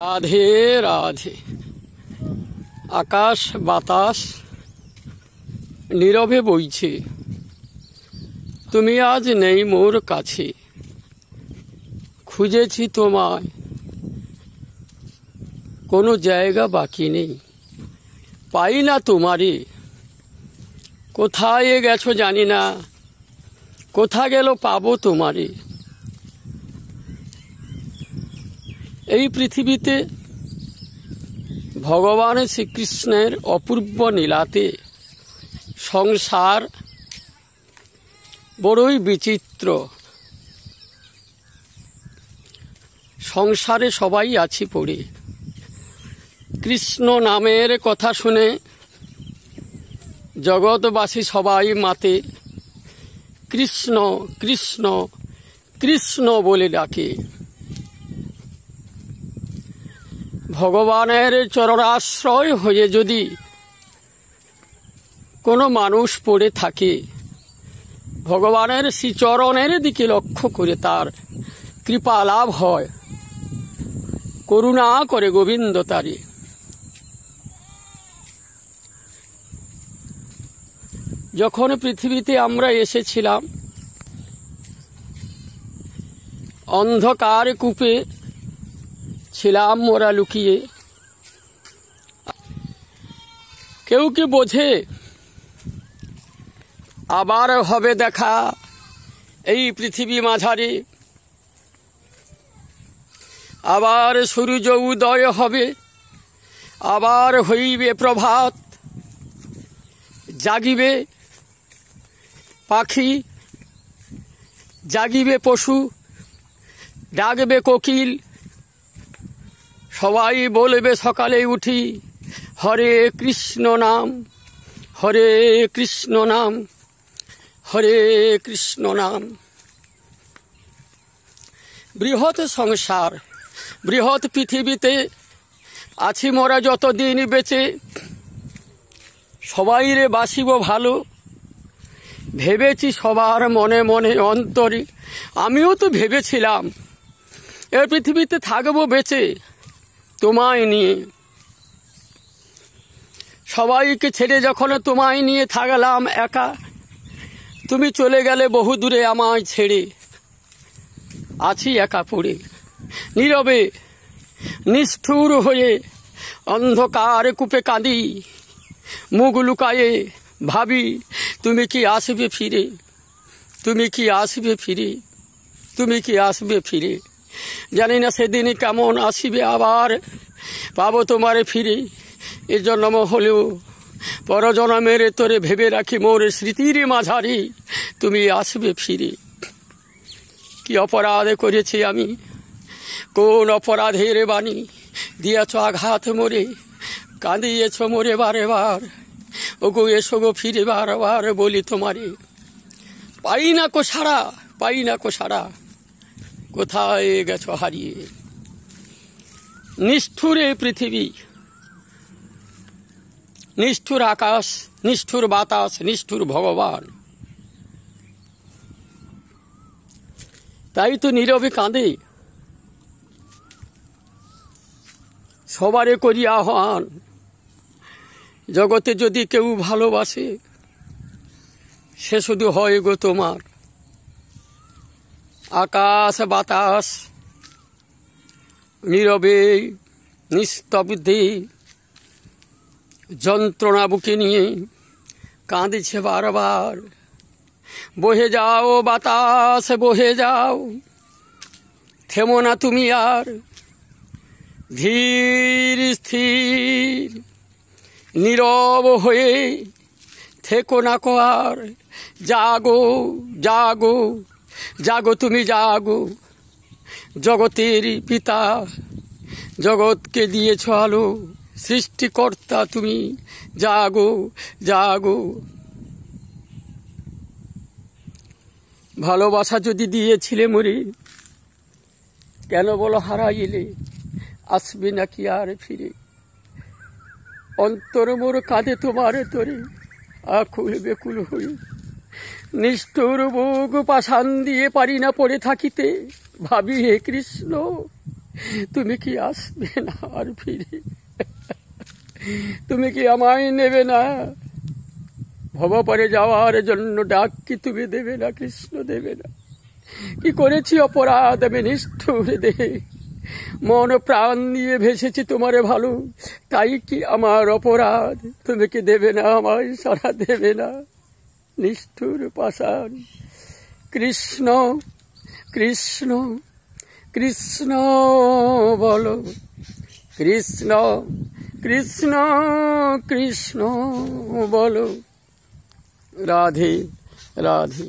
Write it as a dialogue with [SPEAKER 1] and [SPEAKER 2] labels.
[SPEAKER 1] রাধে রাধে। আকাশ বাতাস নীরবে বইছে, তুমি আজ নেই মোর কাছে। খুঁজেছি তোমায়, কোনো জায়গা বাকি নেই, পাই না তোমারে। কোথায় গেছো জানি না, কোথা গেল পাবো তোমারে। এই পৃথিবীতে ভগবান শ্রীকৃষ্ণের অপূর্ব লীলাতে সংসার বড়ই বিচিত্র। সংসারে সবাই আছি পড়ে, কৃষ্ণ নামের কথা শুনে জগৎবাসী সবাই মাতে কৃষ্ণ কৃষ্ণ কৃষ্ণ বলে ডাকে। ভগবানের চরণাশ্রয় হয়ে যদি কোনো মানুষ পড়ে থাকে, ভগবানের শ্রীচরণের দিকে লক্ষ্য করে তার কৃপা লাভ হয়। করুণা করে গোবিন্দ তারে। যখন পৃথিবীতে আমরা এসেছিলাম, অন্ধকার কূপে ছিলাম মোরা লুকিয়ে। কেউ কি বোঝে আবার হবে দেখা এই পৃথিবী মাঝারে? আবার সূর্য উদয় হবে, আবার হইবে প্রভাত। জাগিবে পাখি, জাগিবে পশু, ডাকবে কোকিল। সবাই বলবে সকালে উঠি, হরে কৃষ্ণ নাম, হরে কৃষ্ণ নাম, হরে কৃষ্ণ নাম। বৃহৎ সংসার, বৃহৎ পৃথিবীতে আছি মোরা যতদিন বেঁচে। সবাই রে বাসিব ভালো, ভেবেছি সবার মনে মনে অন্তরে। আমিও তো ভেবেছিলাম এ পৃথিবীতে থাকবো বেঁচে তোমায় নিয়ে। সবাইকে ছেড়ে যখন তোমায় নিয়ে থাকলাম একা, তুমি চলে গেলে বহু দূরে আমায় ছেড়ে। আছি একা পড়ে নীরবে নিষ্ঠুর হয়ে, অন্ধকার কূপে কাঁদি। মুখ লুকায়ে ভাবি, তুমি কি আসবে ফিরে, তুমি কি আসবে ফিরে, তুমি কি আসবে ফিরে। জানি না সেদিন কেমন আসিবে, আবার পাবো তোমারে ফিরে। এ জন্ম হলেও পরজন্মের তোরে ভেবে রাখি, মোর স্মৃতির মাঝারি তুমি আসবে ফিরে। কি অপরাধ করেছি আমি, কোন অপরাধের বাণী দিয়াছ আঘাত মোরে। কাঁদিয়েছ মোরে বারে বার, ওগো এসো গো ফিরে বারবার বলি তোমারে। পাই না কো সারা, পাই না কো সারা, কোথায় গেছ হারিয়ে। নিষ্ঠুর এই পৃথিবী, নিষ্ঠুর আকাশ, নিষ্ঠুর বাতাস, নিষ্ঠুর ভগবান। তাই তো নীরবে কাঁদে, সবারে করি আহ্বান। জগতে যদি কেউ ভালোবাসে, সে শুধু হয় গো তোমার। আকাশ বাতাস নীরবে নিস্তব্ধে যন্ত্রণা বুকে নিয়ে কাঁদিছে বারবার। বহে যাও বাতাস বহে যাও, থেমো না তুমি আর। ধীর স্থির নীরব হয়ে থেকো না কো আর। জাগো জাগো জাগো তুমি জাগো, জগতের পিতা জগৎকে দিয়েছ আলো। সৃষ্টিকর্তা তুমি জাগো জাগো। ভালোবাসা যদি দিয়েছিলে মরে, কেন বলো হারাইলে আসবে নাকি আর ফিরে। অন্তর মোর কাঁদে তোমার তোরে, আকুল বেকুল হয়ে। নিষ্ঠুর বুক পাষাণ দিয়ে পারি না পড়ে থাকিতে। ভাবি হে কৃষ্ণ, তুমি কি আসবে না আর ফিরে? তুমি কি আমায় নেবে না? ভবপারে যাওয়ার জন্য ডাক কি তুমি দেবে না? কৃষ্ণ দেবে না? কি করেছি অপরাধ আমি নিষ্ঠুর দেহে, মন প্রাণ দিয়ে ভেসেছি তোমারে ভালো, তাই কি আমার অপরাধ? তুমি কি দেবে না আমায় সারা? দেবে না? নিষ্ঠুর পাষাণ। কৃষ্ণ কৃষ্ণ কৃষ্ণ বলো, কৃষ্ণ কৃষ্ণ কৃষ্ণ বলো, রাধে রাধে।